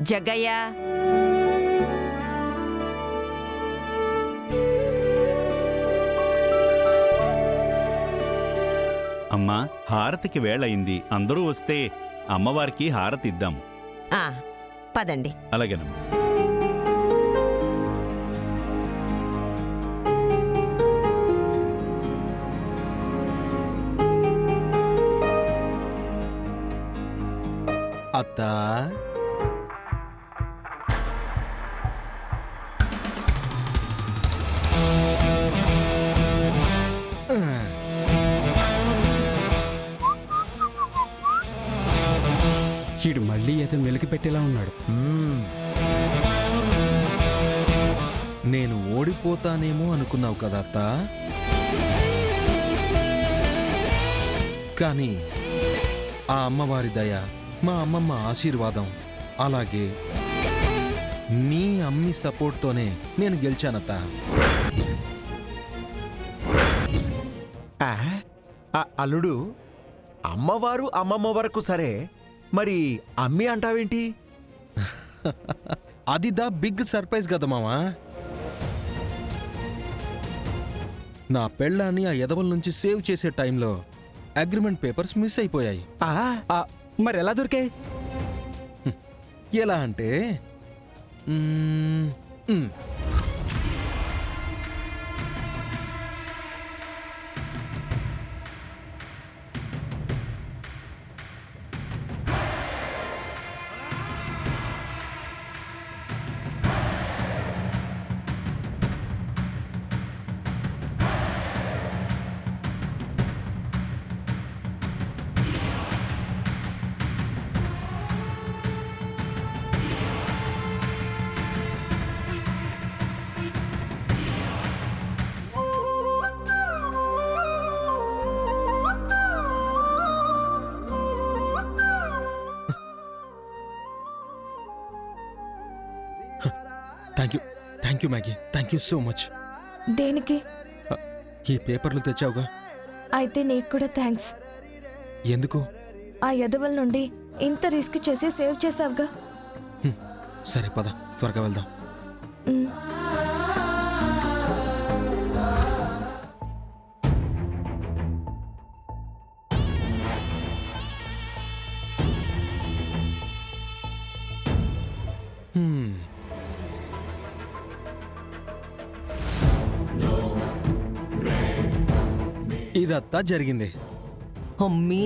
జగ్గయ్య, అమ్మా, హారతికి వేళయింది. అందరూ వస్తే అమ్మవారికి హారతి ఇద్దాం. పదండి. అలాగేనమ్మా. అత్తా, చీడు మళ్ళీ ఏదో మెలికి పెట్టేలా ఉన్నాడు. నేను ఓడిపోతానేమో అనుకున్నావు కదా అత్తా, కానీ ఆ అమ్మవారి దయ, మా అమ్మమ్మ ఆశీర్వాదం, అలాగే నీ అమ్మి సపోర్ట్తోనే నేను గెలిచానత్తా. అల్లుడు, అమ్మవారు అమ్మమ్మ వరకు సరే, మరి అమ్మి అంటావేంటి? అది దా బిగ్ సర్ప్రైజ్ కదా మావా. నా పెళ్ళాన్ని ఆ ఎదవల నుంచి సేవ్ చేసే టైంలో అగ్రిమెంట్ పేపర్స్ మిస్ అయిపోయాయి. మరి ఎలా దొరికాయి? ఎలా అంటే thank you Maggi, thank you so much. దేనికి? ఈ పేపర్లు తెచ్చావుగా. అయితే నీకు కూడా థ్యాంక్స్. ఎందుకు? ఆ ఎదవల నుండి ఇంత రిస్క్ చేసి సేవ్ చేసావుగా. సరే పద, త్వరగా వెళ్దాం. ఇదంతా జరిగింది. అమ్మీ